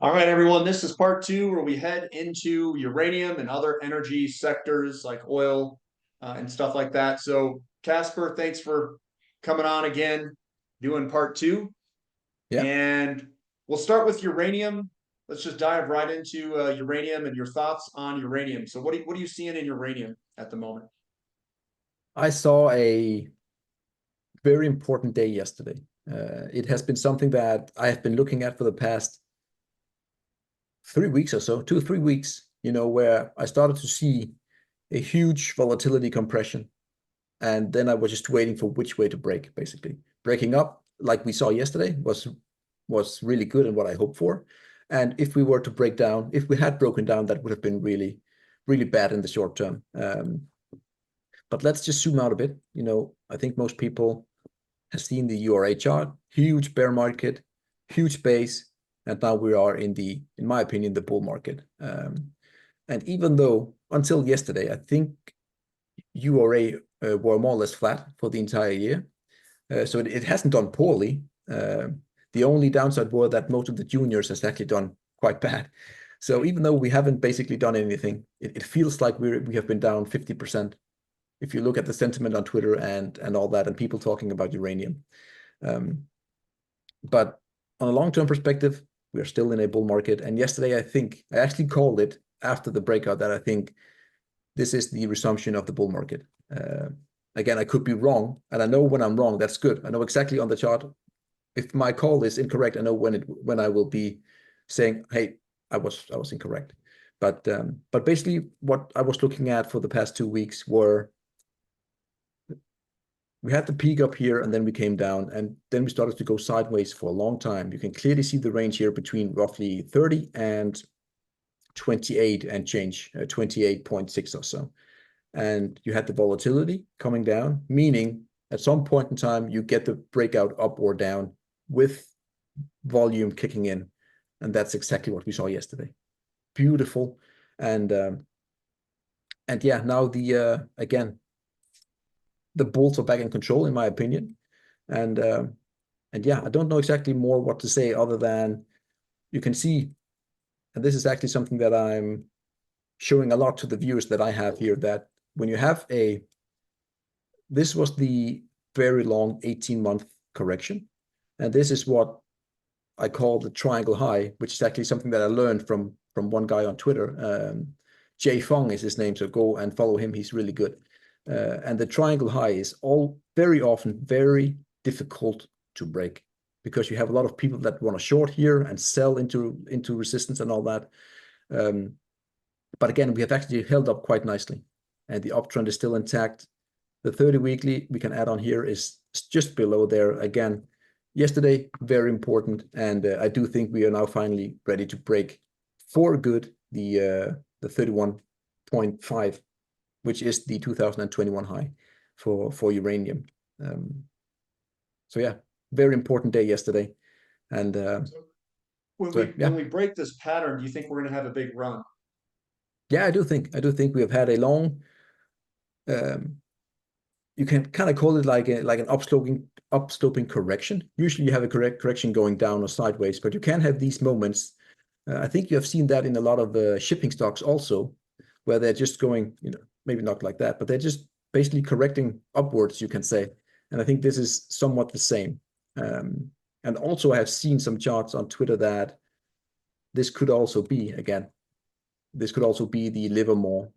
All right, everyone, this is part two where we head into uranium and other energy sectors like oil and stuff like that. So, Kasper, thanks for coming on again, doing part two. Yeah, And we'll start with uranium. Let's just dive right into uranium and your thoughts on uranium. So, what are you seeing in uranium at the moment? I saw a very important day yesterday. It has been something that I have been looking at for the past 3 weeks or so, 2 or 3 weeks, where I started to see a huge volatility compression. And then I was just waiting for which way to break, basically. Breaking up, like we saw yesterday, was really good and what I hoped for. And if we were to break down, if we had broken down, that would have been really, really bad in the short term. But let's just zoom out a bit. I think most people have seen the URA chart, huge bear market, huge base, and now we are in my opinion, the bull market. And even though until yesterday, I think URA were more or less flat for the entire year, so it hasn't done poorly. The only downside was that most of the juniors has actually done quite bad. So even though we haven't basically done anything, it feels like we have been down 50%. If you look at the sentiment on Twitter and all that, and people talking about uranium. But on a long-term perspective, we are still in a bull market. And yesterday, I think I actually called it after the breakout that I think this is the resumption of the bull market. Again, I could be wrong, and I know when I'm wrong. That's good. I know exactly on the chart. If my call is incorrect, I know when I will be saying, "Hey, I was incorrect." But basically, what I was looking at for the past 2 weeks were we had the peak up here and then we came down and then we started to go sideways for a long time. You can clearly see the range here between roughly 30 and 28 and change, 28.6 or so. And you had the volatility coming down, meaning at some point in time, you get the breakout up or down with volume kicking in. And that's exactly what we saw yesterday. Beautiful. And yeah, now again, the bulls are back in control, in my opinion. And yeah, I don't know exactly more what to say other than you can see, and this is actually something that I'm showing a lot to the viewers that I have here, that when you have this was the very long 18-month correction. And this is what I call the triangle high, which is actually something that I learned from one guy on Twitter. Jay Fong is his name, so go and follow him. He's really good. And the triangle high is very often very difficult to break because you have a lot of people that want to short here and sell into resistance and all that. But again, we have actually held up quite nicely, and the uptrend is still intact. The 30 weekly we can add on here is just below there. Again, yesterday, very important, and I do think we are now finally ready to break for good the 31.5, which is the 2021 high for uranium. So yeah, very important day yesterday. And When we break this pattern, do you think we're going to have a big run? yeah, I do think we have had a long. You can kind of call it like an upsloping correction. Usually you have a correction going down or sideways, but you can have these moments. I think you have seen that in a lot of shipping stocks also, where they're just going, maybe not like that, but they're just basically correcting upwards, you can say. And I think this is somewhat the same. And also I have seen some charts on Twitter that this could also be, again, this could also be the Livermore,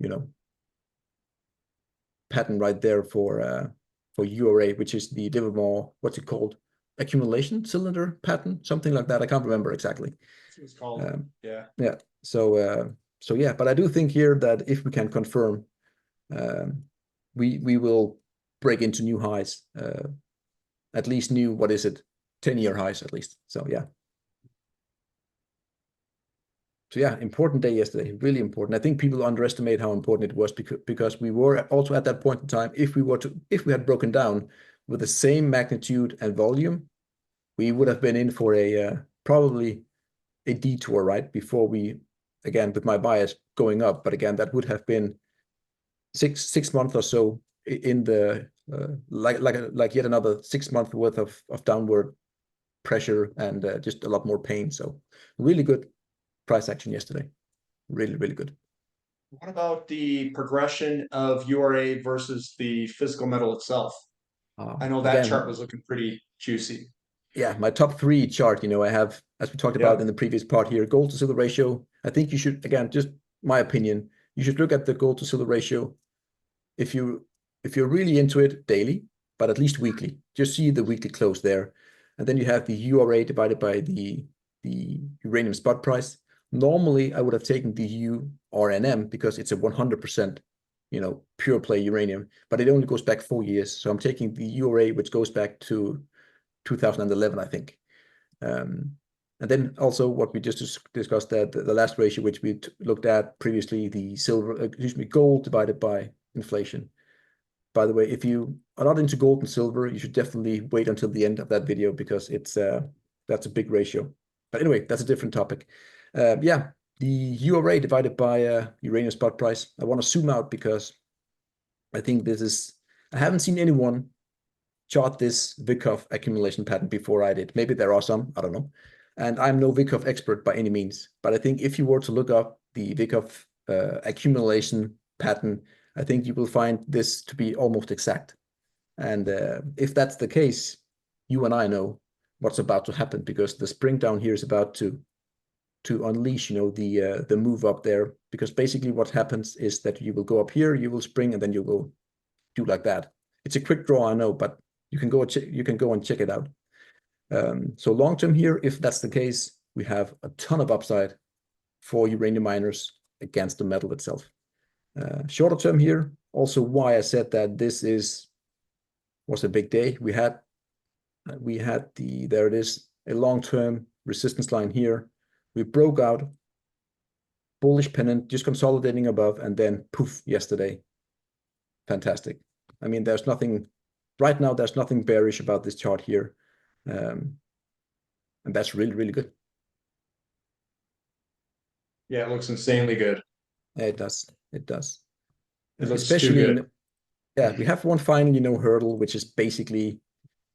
pattern right there for URA, which is the Livermore, what's it called? Accumulation cylinder pattern, something like that. I can't remember exactly. It's called, yeah. Yeah. So yeah, but I do think here that if we can confirm, we will break into new highs, at least new, what is it, 10-year highs at least. So yeah. So yeah, important day yesterday, really important. I think people underestimate how important it was because we were also at that point in time, if we had broken down with the same magnitude and volume, we would have been in for probably a detour, right? Before we, again, with my bias going up, but again, that would have been six months or so in the like yet another 6 months worth of downward pressure and just a lot more pain. So really good. price action yesterday. Really, really good. What about the progression of URA versus the physical metal itself? I know that chart Again, was looking pretty juicy. yeah, my top three chart, I have, as we talked about Yeah. in the previous part here, gold to silver ratio. I think you should, again, just my opinion, you should look at the gold to silver ratio if you're really into it daily, but at least weekly. Just see the weekly close there. And then you have the URA divided by the uranium spot price. Normally, I would have taken the URNM because it's a 100%, pure play uranium, but it only goes back 4 years. So I'm taking the URA, which goes back to 2011, I think. And then also what we just discussed, that the last ratio, which we looked at previously, the gold divided by inflation. By the way, if you are not into gold and silver, you should definitely wait until the end of that video because that's a big ratio. But anyway, that's a different topic. Yeah, the URA divided by uranium spot price. I want to zoom out because I think I haven't seen anyone chart this Vikov accumulation pattern before I did. Maybe there are some, I don't know. And I'm no Vikov expert by any means, but I think if you were to look up the Vikov accumulation pattern, I think you will find this to be almost exact. And if that's the case, you and I know what's about to happen because the spring down here is about to unleash, the move up there. Because basically what happens is that you will go up here, you will spring, and then you'll go do like that. It's a quick draw, I know, but you can go and check it out. So long term here, if that's the case, we have a ton of upside for uranium miners against the metal itself. Shorter term here, also why I said that this was a big day. We had there it is, a long-term resistance line here. We broke out, bullish pennant, just consolidating above, and then poof, yesterday. Fantastic. I mean, right now, there's nothing bearish about this chart here. And that's really, really good. Yeah, it looks insanely good. It does. It does. It looks too Especially good. yeah, we have one final, hurdle, which is basically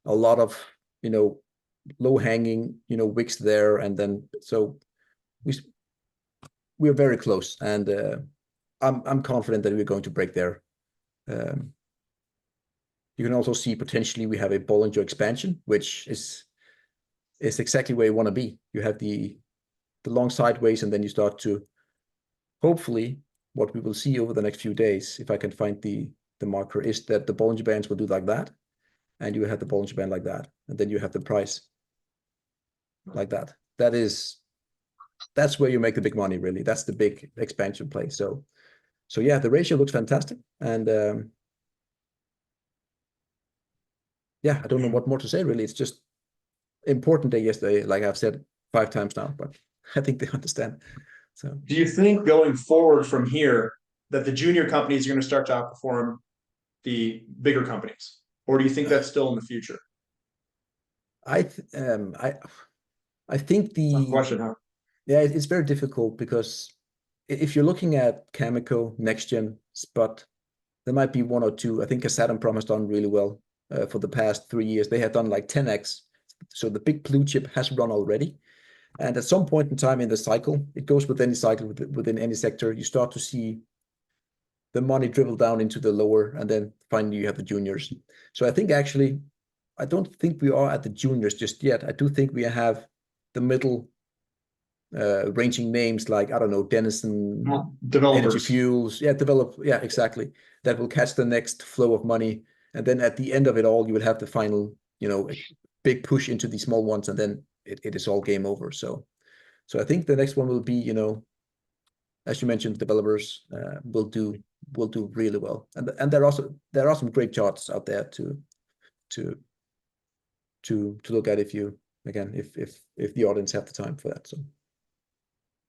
a lot of, low hanging, wicks there. And then, so we're very close. And I'm confident that we're going to break there. You can also see potentially we have a Bollinger expansion, which is exactly where you want to be. You have the long sideways, and then you start to, hopefully, what we will see over the next few days, if I can find the marker, is that the Bollinger Bands will do like that, and you have the Bollinger Band like that, and then you have the price like that. That's where you make the big money, really. That's the big expansion play. So yeah, the ratio looks fantastic, and yeah, I don't know what more to say, really. It's just important day yesterday, like I've said 5 times now, but I think they understand. So Do you think going forward from here that the junior companies are going to start to outperform the bigger companies, or do you think that's still in the future? I think Tough question, huh? yeah, it's very difficult because if you're looking at Cameco, NextGen, Spot, there might be one or two. I think Kazatomprom has done really well for the past 3 years. They have done like 10x. So the big blue chip has run already. And at some point in time in the cycle, it goes with any cycle within any sector, you start to see the money dribble down into the lower, and then finally you have the juniors. So I think actually, I don't think we are at the juniors just yet. I do think we have the middle ranging names like, I don't know, Denison, Well, Energy developers. Fuels. Yeah, exactly. That will catch the next flow of money. And then at the end of it all, you will have the final, big push into the small ones, and then it is all game over. So I think the next one will be, as you mentioned, developers will do really well. And there are some great charts out there to look at if the audience have the time for that. So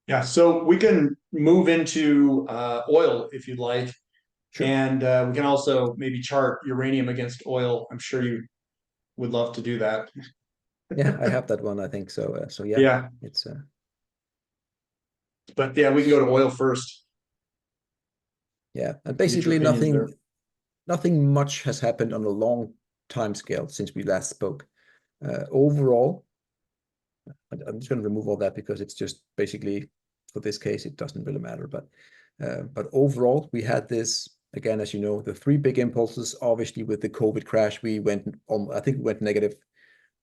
Yeah, so we can move into oil if you'd like, sure. and we can also maybe chart uranium against oil. I'm sure you would love to do that. Yeah, I have that one, I think so. So yeah, Yeah, it's but yeah, we can go to oil first. yeah, and Get your basically opinions there. nothing much has happened on a long time scale since we last spoke. Overall, I'm just going to remove all that because it's just basically for this case, it doesn't really matter. But overall, we had this, again, as you know, the three big impulses. Obviously, with the COVID crash, we went on, I think we went negative.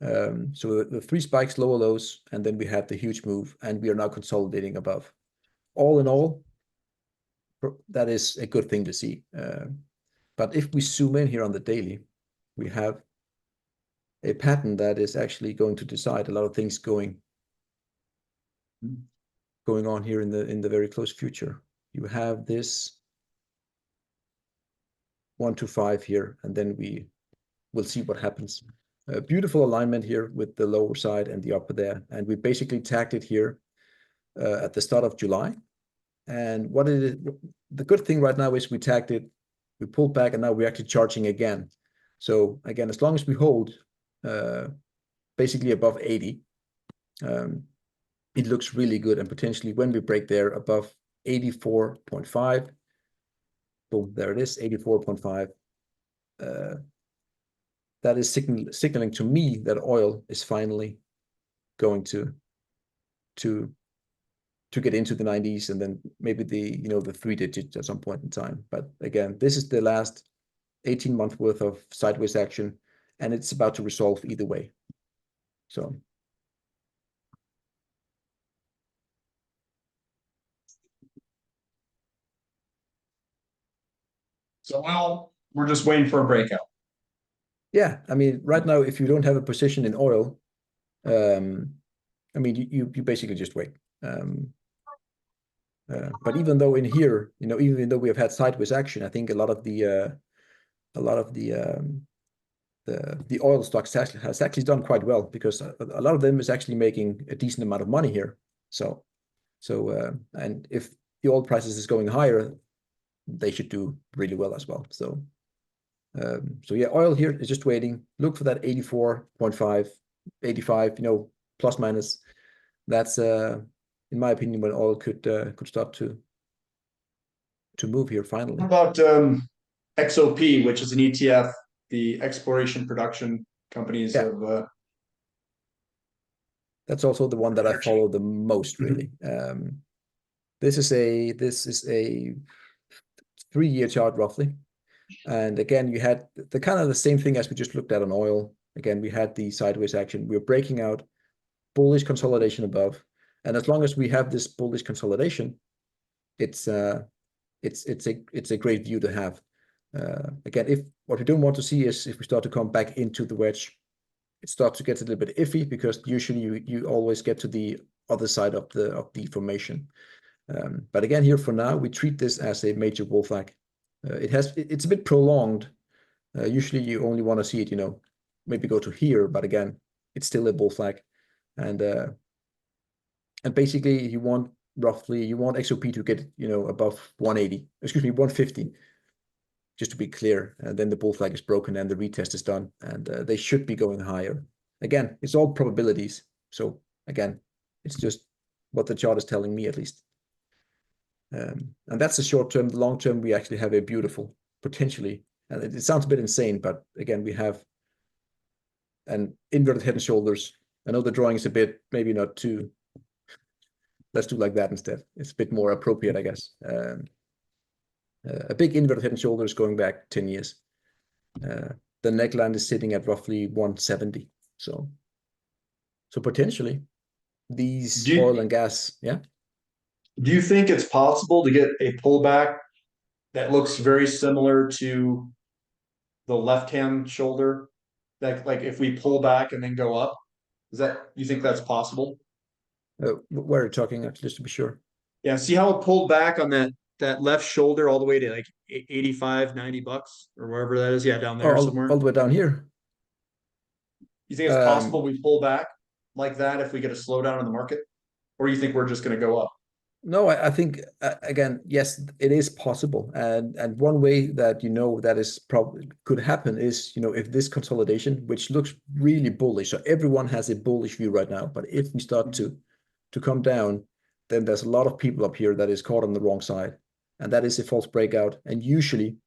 So the three spikes, lower lows, and then we had the huge move, and we are now consolidating above. All in all, that is a good thing to see. But if we zoom in here on the daily, we have a pattern that is actually going to decide a lot of things going on here in the very close future. You have this 1 to 5 here, and then we will see what happens. A beautiful alignment here with the lower side and the upper there, and we basically tagged it here at the start of July. And what it is, the good thing right now is we tagged it, we pulled back, and now we're actually charging again. So again, as long as we hold basically above 80, it looks really good. And potentially when we break there above 84.5, boom, there it is, 84.5. That is signaling to me that oil is finally going to get into the 90s, and then maybe the 3 digits at some point in time. But again, this is the last 18-month worth of sideways action, and it's about to resolve either way. So well, we're just waiting for a breakout. yeah, I mean, right now, if you don't have a position in oil, I mean, you basically just wait. But even though in here, even though we have had sideways action, I think a lot of the oil stocks has actually done quite well, because a lot of them is actually making a decent amount of money here. So and if the oil prices is going higher, they should do really well as well. So yeah, oil here is just waiting. Look for that 84.5, 85, plus minus. That's in my opinion when oil could start to move here finally. How about XOP, which is an ETF, the exploration production companies of that's also the one that I follow the most, really. This is a 3-year chart roughly. And again, you had the kind of the same thing as we just looked at on oil. Again, we had the sideways action. We're breaking out, bullish consolidation above. And as long as we have this bullish consolidation, it's a great view to have. Again, if what we don't want to see is if we start to come back into the wedge, it starts to get a little bit iffy, because usually you always get to the other side of the formation. But again, here for now, we treat this as a major bull flag. It's a bit prolonged. Usually you only want to see it, maybe go to here, but again, it's still a bull flag. And basically you want XOP to get, above 180, excuse me, 150, just to be clear. And then the bull flag is broken and the retest is done, and they should be going higher. Again, it's all probabilities. So again, it's just what the chart is telling me, at least. And that's the short term. The long term, we actually have a beautiful, potentially, and it sounds a bit insane, but again, we have an inverted head and shoulders. I know the drawing is a bit, maybe not too, let's do like that instead. It's a bit more appropriate, I guess. A big inverted head and shoulders going back 10 years. The neckline is sitting at roughly 170. So potentially these oil and gas, yeah. Do you think it's possible to get a pullback that looks very similar to the left-hand shoulder? Like if we pull back and then go up, you think that's possible? Where are you talking, just to be sure? Yeah, see how it pulled back on that left shoulder all the way to like 85, $90 or wherever that is. Yeah, down there somewhere. All the way down here. You think it's possible we pull back like that if we get a slowdown in the market? Or you think we're just going to go up? No, I think again, yes, it is possible, and one way that that is probably could happen is if this consolidation, which looks really bullish, so everyone has a bullish view right now, but if we start to come down, then there's a lot of people up here that is caught on the wrong side, and that is a false breakout. And usually,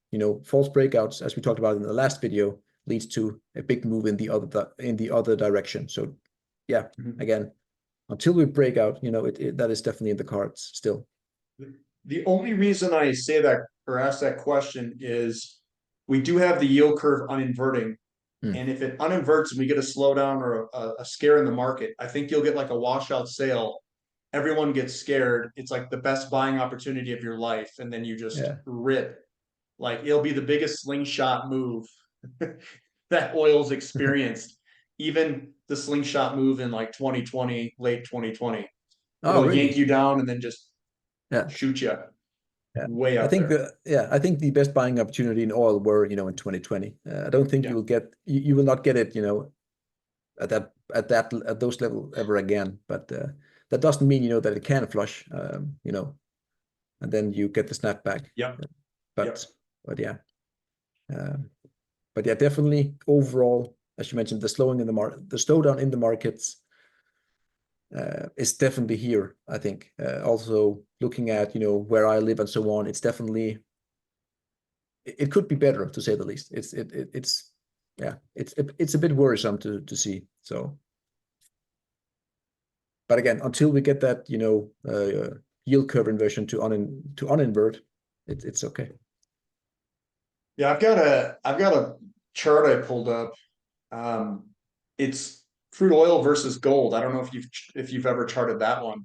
false breakouts, as we talked about in the last video, leads to a big move in the other direction. So, yeah, again, until we break out, that is definitely in the cards still. The only reason I say that or ask that question is we do have the yield curve uninverting. Hmm. And if it uninverts and we get a slowdown or a scare in the market, I think you'll get like a washout sale. Everyone gets scared. It's like the best buying opportunity of your life. And then you just Yeah. rip. Like it'll be the biggest slingshot move that oil's experienced. Even the slingshot move in like 2020, late 2020. Oh, It'll yank really? you down and then just Yeah. shoot you Yeah. way I up think there. I think the best buying opportunity in oil were, in 2020. I don't think Yeah. you will not get it, at those level ever again. But that doesn't mean, that it can flush, and then you get the snapback. Yep. But Yep. but yeah. Um, but yeah, definitely overall, as you mentioned, the slowdown in the markets is definitely here, I think. Also looking at, where I live and so on, it's definitely it could be better to say the least. It's yeah, it's a bit worrisome to see. So, but again, until we get that, yield curve inversion to uninvert, it's okay. Yeah, I've got a chart I pulled up. Um, it's crude oil versus gold. I don't know if you've ever charted that one.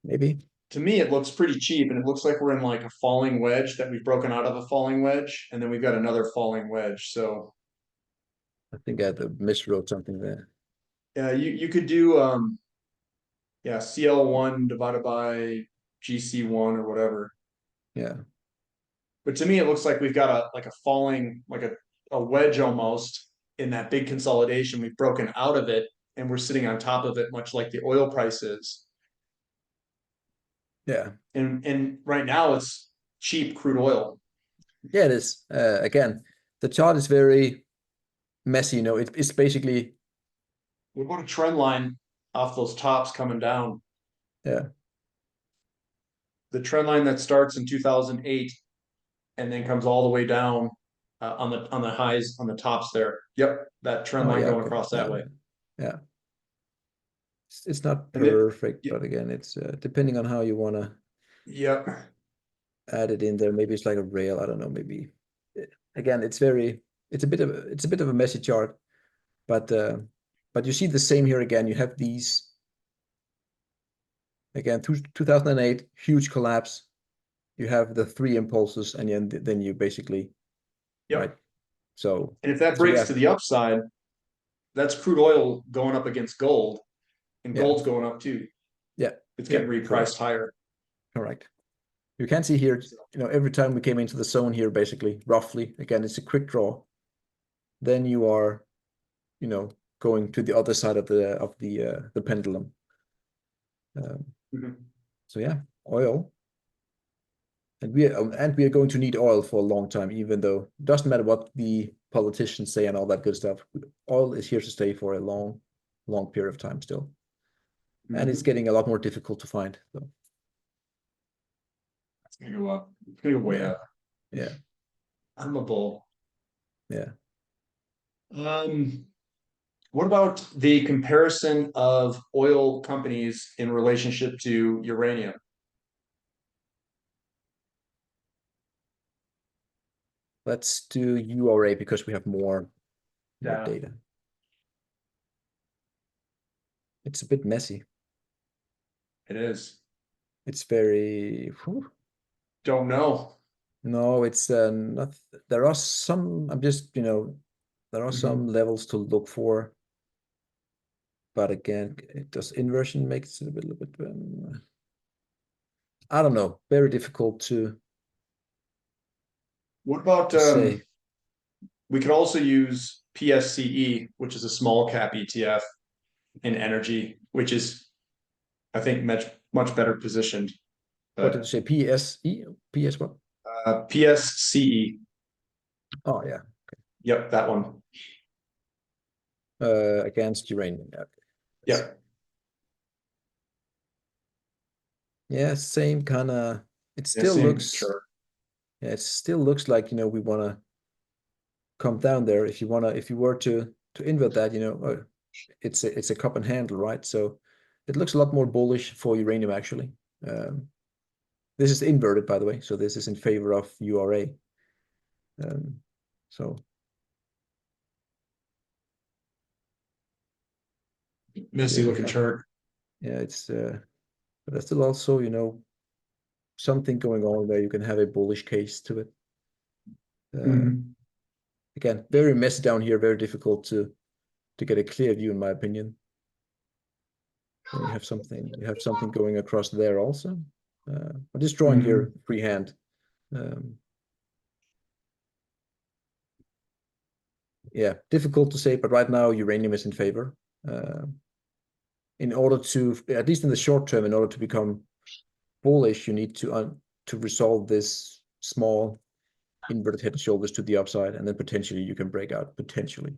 Maybe To me, it looks pretty cheap, and it looks like we're in like a falling wedge that we've broken out of a falling wedge, and then we've got another falling wedge. So I think I miswrote something there. yeah, you could do yeah, CL1 divided by GC1 or whatever. Yeah, But to me, it looks like we've got a falling like a wedge almost in that big consolidation. We've broken out of it and we're sitting on top of it, much like the oil price is. yeah, And right now it's cheap crude oil. yeah. It is. Again, the chart is very messy. It's basically What about a trend line off those tops coming down? yeah, The trend line that starts in 2008 and then comes all the way down on the highs on the tops there. Yep, that trend oh line yeah, going okay, across that yeah, way. yeah. It's not And then perfect, but again, it's depending on how you want to yep. add it in there. Maybe it's like a rail. I don't know. Maybe again, it's a bit of a messy chart, but you see the same here again. You have these again, 2008 huge collapse. You have the three impulses, and then you basically right. Yep. So And if that so breaks yeah, to the upside, that's crude oil going up against gold, and yeah, gold's going up too. yeah, It's yeah. getting repriced Correct, higher. correct. You can see here, So, every time we came into the zone here, basically, roughly, again, it's a quick draw. Then you are, you know, going to the other side of the pendulum. Um, mhm. so yeah, oil, and we are going to need oil for a long time, even though it doesn't matter what the politicians say and all that good stuff. Oil is here to stay for a long, long period of time still, and it's Mhm. getting a lot more difficult to find. So It's gonna go up. It's gonna go way yeah, up. yeah, I'm a bull. yeah. Um, what about the comparison of oil companies in relationship to uranium? Let's do URA because we have more Yeah, data. It's a bit messy. it is. It's very whew. Don't know. No, it's not. There are some. I'm just there are some Mhm. levels to look for, but again, it does inversion makes it a little bit. I don't know. Very difficult What about to say. we could also use PSCE, which is a small cap ETF in energy, which is I think much better positioned. What did you But say? PSE? PS what? PSCE, Oh yeah. yep, that one. Against uranium. Yeah. Let's see. Yep. Yeah, same kind of. It Yeah, still same looks. chart. Yeah, it still looks like we want to come down there. If you were to invert that, it's a cup and handle, right? So it looks a lot more bullish for uranium actually. This is inverted, by the way, so this is in favor of URA. So Messy looking yeah, chart. yeah, it's but there's still also, you know, something going on where you can have a bullish case to it. Mhm. Again, very messy down here, very difficult to get a clear view, in my opinion. And you have something going across there also. I'm just drawing here Mhm. freehand. Um, yeah, difficult to say, but right now uranium is in favor. In order to, at least in the short term, in order to become bullish, you need to resolve this small inverted head and shoulders to the upside, and then potentially you can break out, potentially.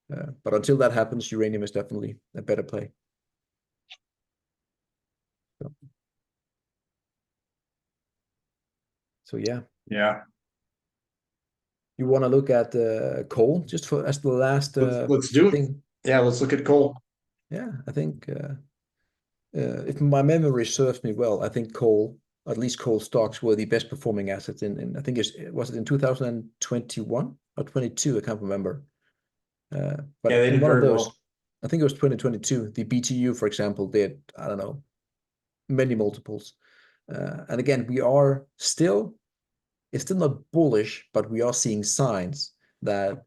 But until that happens, uranium is definitely a better play. So, so yeah, Yeah. you want to look at coal just for as the last Let's do it. thing? Yeah, let's look at coal. Yeah, I think if my memory serves me well, I think coal, at least coal stocks, were the best performing assets in I think was it in 2021 or 22? I can't remember. Yeah, But they in did one of very those, well. I think it was 2022, the BTU, for example, did, I don't know, many multiples. And again, it's still not bullish, but we are seeing signs that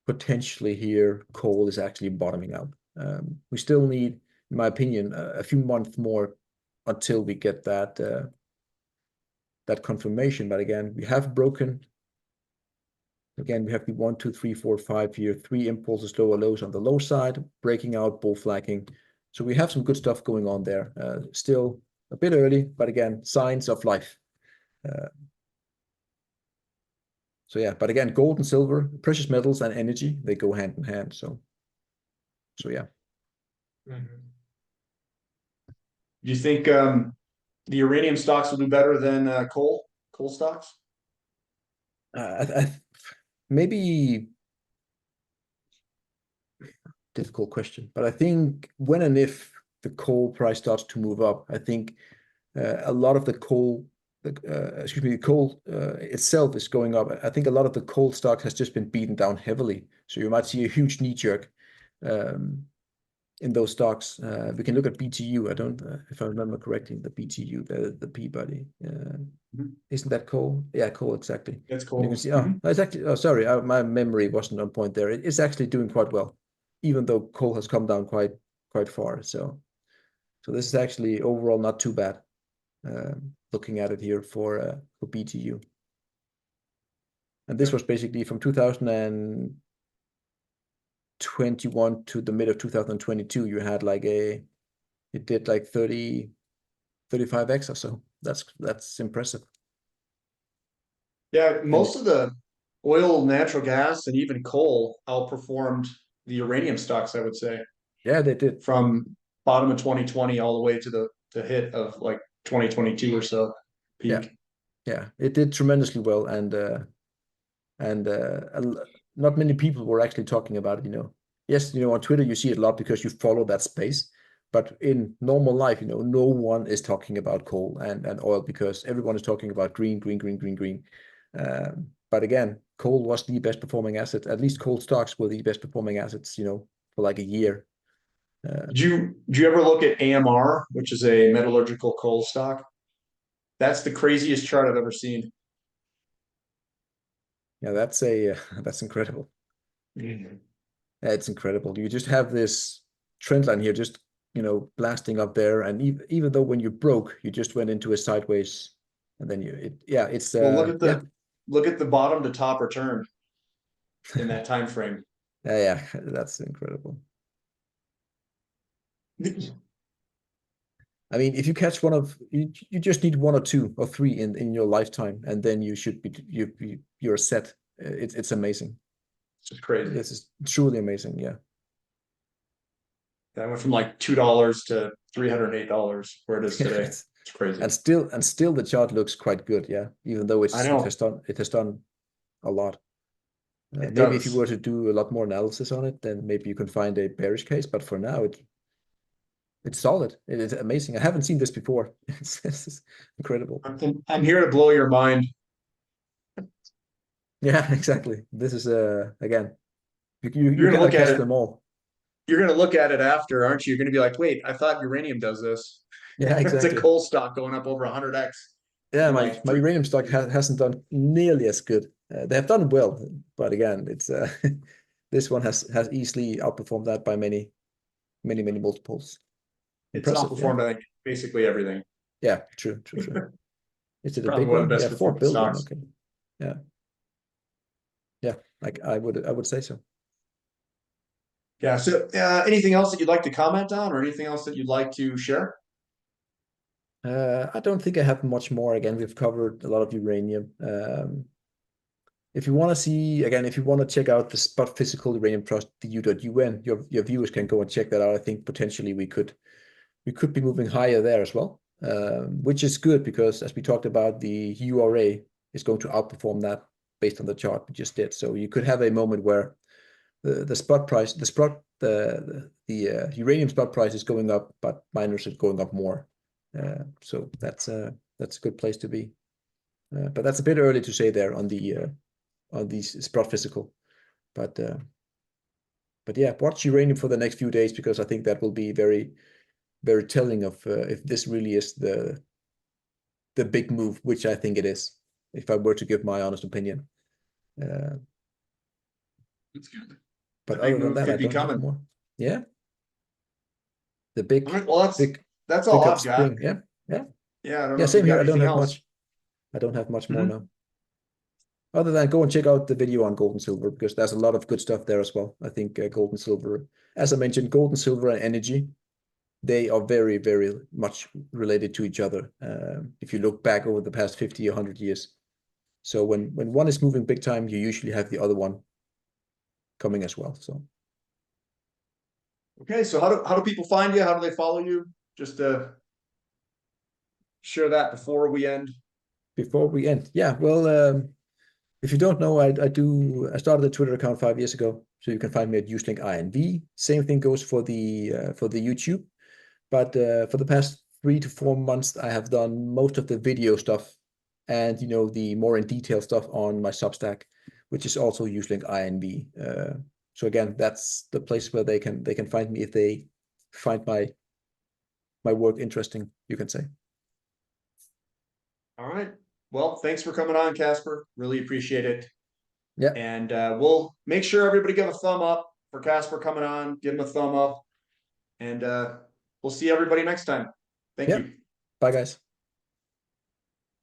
potentially here coal is actually bottoming out. We still need, in my opinion, a few months more until we get that confirmation. But again, we have broken. Again, we have the 1, 2, 3, 4, 5 here, 3 impulses, lower lows on the low side, breaking out, bull flagging. So we have some good stuff going on there. Still a bit early, but again, signs of life. Uh, so yeah, but again, gold and silver, precious metals and energy, they go hand in hand. So yeah. Mhm. Do you think the uranium stocks will do better than coal stocks? Maybe difficult question, but I think when and if the coal price starts to move up, I think a lot of the coal, the coal itself is going up. I think a lot of the coal stock has just been beaten down heavily. So you might see a huge knee jerk um, in those stocks. We can look at BTU. I don't, if I remember correctly, the BTU, the Peabody. Mhm. Isn't that coal? Yeah, coal, exactly. That's And you can coal. see, oh, Mhm. it's actually, oh, sorry, my memory wasn't on point there. It's actually doing quite well, even though coal has come down quite far. So this is actually overall not too bad. Looking at it here for BTU. And this Okay. was basically from 2021 to the mid of 2022. You had like it did like 35x or so. That's impressive. Yeah, And most of the oil, natural gas, and even coal outperformed the uranium stocks, I would say, yeah, they did. from bottom of 2020 all the way to the hit of like 2022 or so Yeah, peak. yeah, it did tremendously well, and not many people were actually talking about it. Yes, on Twitter you see it a lot because you follow that space, but in normal life, no one is talking about coal and oil because everyone is talking about green, green, green, green, green. But again, coal was the best performing asset. At least coal stocks were the best performing assets, for like a year. Did you ever look at AMR, which is a metallurgical coal stock? That's the craziest chart I've ever seen. Yeah, that's incredible. Mhm. Yeah, it's incredible. You just have this trend line here, just blasting up there, and even though when you broke, you just went into a sideways, and then it's Well, yeah, look at the bottom to top return in that time frame. yeah, that's incredible. I mean, if you catch you just need one or two or three in your lifetime, and then you should you're set. It's amazing. It's just crazy. This is truly amazing. Yeah. That went from like $2 to $308 where it is today. It's crazy. And still the chart looks quite good. Yeah, even though I it know. has done a lot. It Maybe if you were does. to do a lot more analysis on it, then maybe you can find a bearish case. But for now, it's solid. It is amazing. I haven't seen this before. It's incredible. I'm here to blow your mind. Yeah, exactly. This is again, you You're gonna cannot look at catch it. them all. You're gonna look at it after, aren't you? You're gonna be like, wait, I thought uranium does this. Yeah, It's a exactly. coal stock going up over 100x Yeah, in my like my three. uranium stock hasn't done nearly as good. They have done well, but again, it's this one has easily outperformed that by many multiples. It's Impressive, yeah. outperformed, I think, basically everything. Yeah, true. Is it a Probably big one of one? the Yeah, best 4 performing billion. stocks. Okay. Yeah. Yeah. Like I would say so. Yeah. So, anything else that you'd like to comment on, or anything else that you'd like to share? I don't think I have much more. Again, we've covered a lot of uranium. If you want to see, again, if you want to check out the spot physical uranium trust, the U.UN, your viewers can go and check that out. I think potentially we could be moving higher there as well, which is good because as we talked about, the URA is going to outperform that based on the chart we just did. So you could have a moment where the spot price, the uranium spot price is going up, but miners are going up more. So that's a good place to be. But that's a bit early to say there on these spot physical. But yeah, watch uranium for the next few days because I think that will be very telling of if this really is the big move, which I think it is. If I were to give my honest opinion. Uh, That's good. The but big other than move that, I could be don't have coming. more. Yeah, the All big right. Well, big that's pick all up I've got. spring. Yeah, Yeah, I don't yeah. know if you've Same got here. I don't anything have else. much. I don't have much more Mhm. now. Other than go and check out the video on gold and silver because there's a lot of good stuff there as well. I think gold and silver, as I mentioned, gold and silver and energy, they are very much related to each other. If you look back over the past 50 or 100 years. So when one is moving big time, you usually have the other one coming as well. So Okay. So how do people find you? How do they follow you? Just share that before we end. before we end, yeah, well, if you don't know, I started a Twitter account 5 years ago, so you can find me at uselink INV. Same thing goes for the YouTube. But for the past 3 to 4 months, I have done most of the video stuff and the more in detail stuff on my Substack, which is also uselink INV. So again, that's the place where they can find me if they find my work interesting, you can say. All right. Well, thanks for coming on, Casper. Really appreciate it. Yeah, And we'll make sure everybody give a thumb up for Casper coming on. Give him a thumb up. And we'll see everybody next time. Thank yeah. you. Bye, guys.